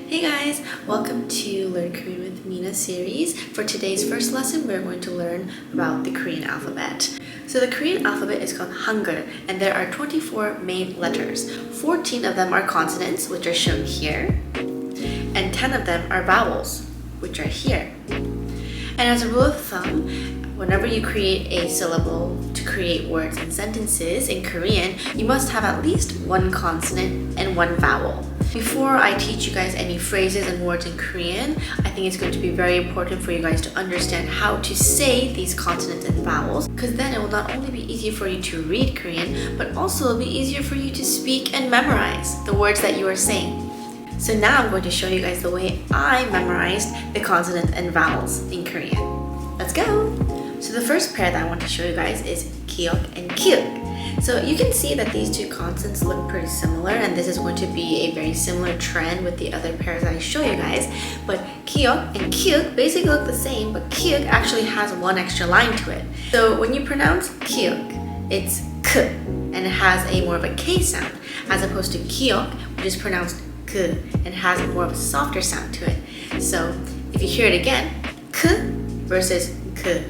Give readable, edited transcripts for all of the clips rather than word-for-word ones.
Hey guys, welcome to Learn Korean with Mina series. For today's first lesson, we're going to learn about the Korean alphabet. So the Korean alphabet is called Hangul, and there are 24 main letters. 14 of them are consonants, which are shown here, and 10 of them are vowels, which are here. And as a rule of thumb, whenever you create a syllable to create words and sentences in Korean, you must have at least one consonant and one vowel. Before I teach you guys any phrases and words in Korean, I think it's going to be very important for you guys to understand how to say these consonants and vowels, because then it will not only be easier for you to read Korean, but also it'll be easier for you to speak and memorize the words that you are saying. So now I'm going to show you guys the way I memorized the consonants and vowels in Korean. Let's go! So the first pair that I want to show you guys is kiok and kyuk. So you can see that these two consonants look pretty similar, and this is going to be a very similar trend with the other pairs that I show you guys. But kiok and kyuk basically look the same, but kyuk actually has one extra line to it. So when you pronounce kyuk, it's k, and it has a more of a K sound, as opposed to kyok, which is pronounced k, and has more of a softer sound to it. So if you hear it again, k versus k,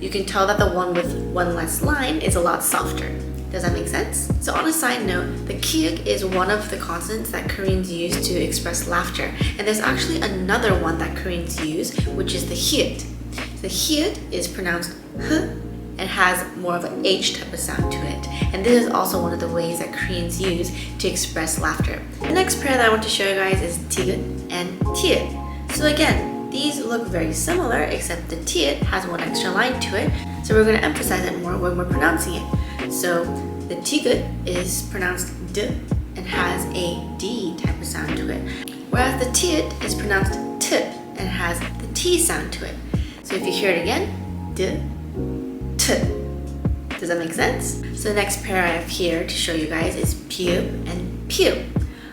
you can tell that the one with one less line is a lot softer. Does that make sense? So on a side note, the kyuk is one of the consonants that Koreans use to express laughter. And there's actually another one that Koreans use, which is the hyut. The hyut is pronounced h and has more of an H type of sound to it. And this is also one of the ways that Koreans use to express laughter. The next pair that I want to show you guys is tigut and tiut. So again, these look very similar, except the tiut has one extra line to it. So we're going to emphasize it more when we're pronouncing it. So the tigut is pronounced d and has a D type of sound to it, whereas the tiut is pronounced t and has the T sound to it. So if you hear it again, d, t. Does that make sense? So the next pair I have here to show you guys is pyup and pyup.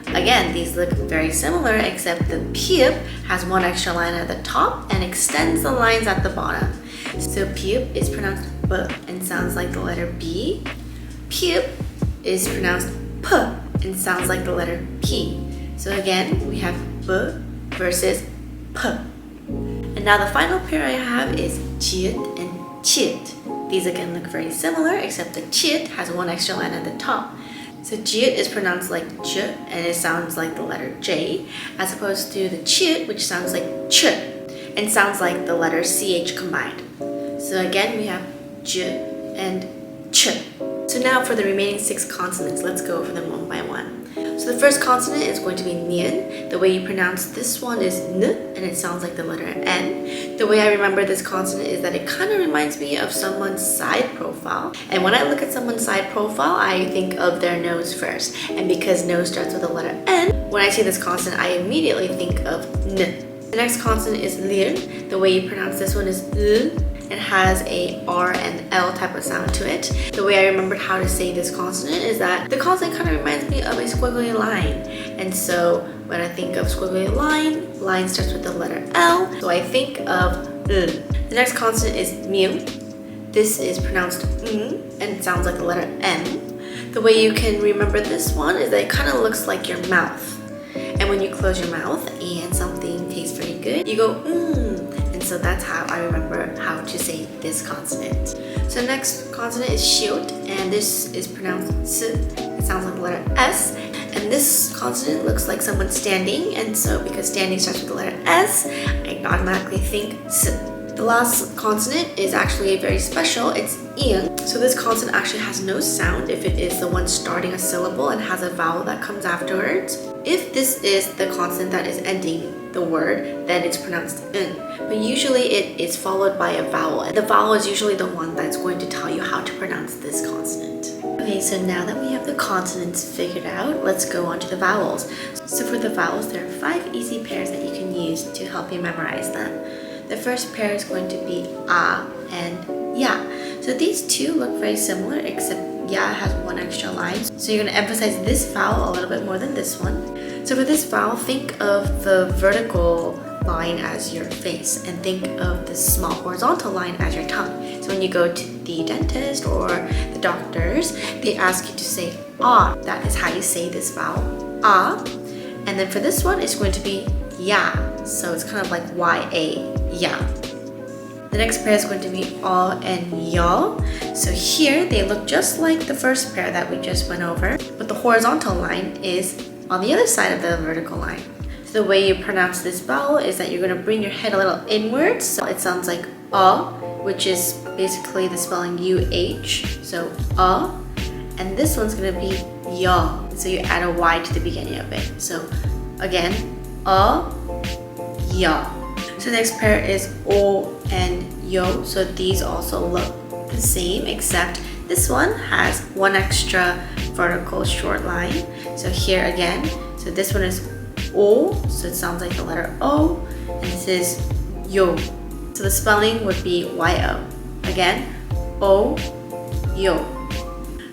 Again, these look very similar, except the pyup has one extra line at the top and extends the lines at the bottom. So pyup is pronounced b and sounds like the letter B. Pyup is pronounced p and sounds like the letter P. So again, we have b versus p. And now the final pair I have is jiut and chiut. These again look very similar, except the chiut has one extra line at the top. So jiut is pronounced like j and it sounds like the letter J, as opposed to the chiut, which sounds like ch and sounds like the letter CH combined. So again, we have j and ch. So now for the remaining 6 consonants, let's go over them one by one. So the first consonant is going to be nian. The way you pronounce this one is n, and it sounds like the letter N. The way I remember this consonant is that it kind of reminds me of someone's side profile. And when I look at someone's side profile, I think of their nose first. And because nose starts with the letter N, when I see this consonant, I immediately think of n. The next consonant is lir. The way you pronounce this one is l. It has a R and L type of sound to it. The way I remembered how to say this consonant is that the consonant kind of reminds me of a squiggly line. And so when I think of squiggly line starts with the letter L, so I think of L. The next consonant is miu. This is pronounced and it sounds like the letter M. The way you can remember this one is that it kind of looks like your mouth. And when you close your mouth and something tastes very good, you go And so that's how I remember how to say this consonant. So the next consonant is shiot, and this is pronounced s. It sounds like the letter S. And this consonant looks like someone standing, and so because standing starts with the letter S, I automatically think s. The last consonant is actually very special. It's ing. So this consonant actually has no sound if it is the one starting a syllable and has a vowel that comes afterwards. If this is the consonant that is ending the word, then it's pronounced in. But usually it is followed by a vowel. And the vowel is usually the one that's going to tell you how to pronounce this consonant. Okay, so now that we have the consonants figured out, let's go on to the vowels. So for the vowels, there are 5 easy pairs that you can use to help you memorize them. The first pair is going to be a and ya. So these two look very similar, except ya has one extra line. So you're going to emphasize this vowel a little bit more than this one. So for this vowel, think of the vertical line as your face and think of the small horizontal line as your tongue. So when you go to the dentist or the doctors, they ask you to say ah. That is how you say this vowel, ah. And then for this one, it's going to be ya. So it's kind of like ya, ya. The next pair is going to be a and yo. So here they look just like the first pair that we just went over, but the horizontal line is on the other side of the vertical line. So the way you pronounce this vowel is that you're going to bring your head a little inwards. So it sounds like a, which is basically the spelling UH. So a. And this one's going to be ya. So you add a Y to the beginning of it. So again, a, ya. So the next pair is o and yo. So these also look the same, except this one has one extra vertical short line. So here again, so this one is o, so it sounds like the letter O, and this is yo. So the spelling would be yo. Again, o, yo.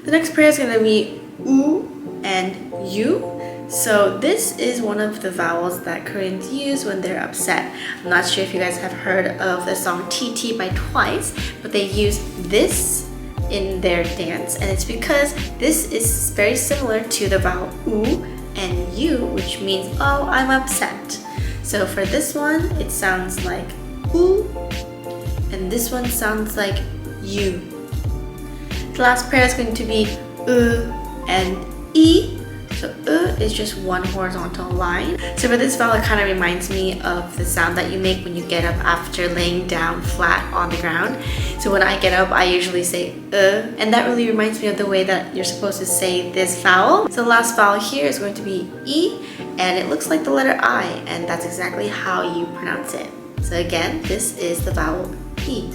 The next pair is going to be u and u. So this is one of the vowels that Koreans use when they're upset. I'm not sure if you guys have heard of the song TT by Twice, but they use this in their dance, and it's because this is very similar to the vowel u and u, which means, oh, I'm upset. So for this one, it sounds like u, and this one sounds like you. The last pair is going to be and e. So is just one horizontal line. So for this vowel, it kind of reminds me of the sound that you make when you get up after laying down flat on the ground. So when I get up, I usually say and that really reminds me of the way that you're supposed to say this vowel. So the last vowel here is going to be e, and it looks like the letter I, and that's exactly how you pronounce it. So again, this is the vowel e.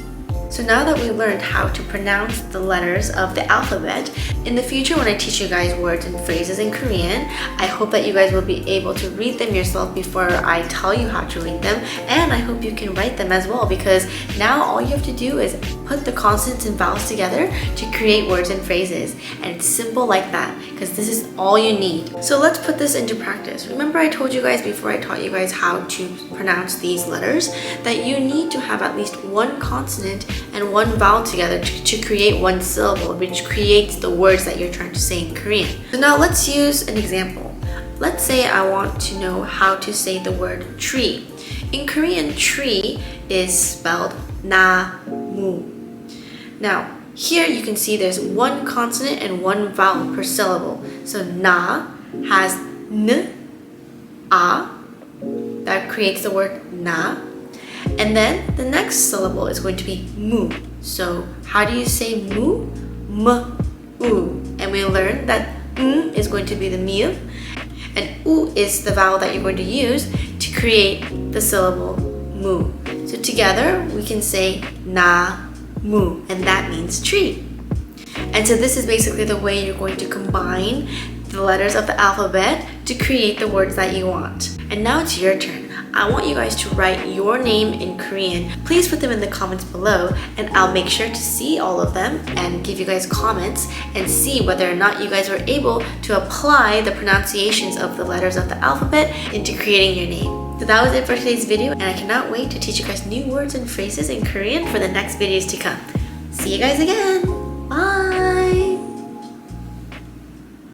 So now that we learned how to pronounce the letters of the alphabet, in the future when I teach you guys words and phrases in Korean, I hope that you guys will be able to read them yourself before I tell you how to read them, and I hope you can write them as well, because now all you have to do is put the consonants and vowels together to create words and phrases, and it's simple like that, because this is all you need. So let's put this into practice. Remember I told you guys before I taught you guys how to pronounce these letters that you need to have at least one consonant and one vowel together to create one syllable, which creates the words that you're trying to say in Korean. So now let's use an example. Let's say I want to know how to say the word tree. In Korean, tree is spelled na-mu. Now, here you can see there's one consonant and one vowel per syllable. So na has n, a, that creates the word na. And then the next syllable is going to be mu. So how do you say mu? M, u. And we learned that is going to be the miu, and u is the vowel that you're going to use to create the syllable mu. So together we can say na, mu, and that means tree. And so this is basically the way you're going to combine the letters of the alphabet to create the words that you want. And now it's your turn. I want you guys to write your name in Korean. Please put them in the comments below, and I'll make sure to see all of them and give you guys comments and see whether or not you guys were able to apply the pronunciations of the letters of the alphabet into creating your name. So that was it for today's video, and I cannot wait to teach you guys new words and phrases in Korean for the next videos to come. See you guys again. Bye!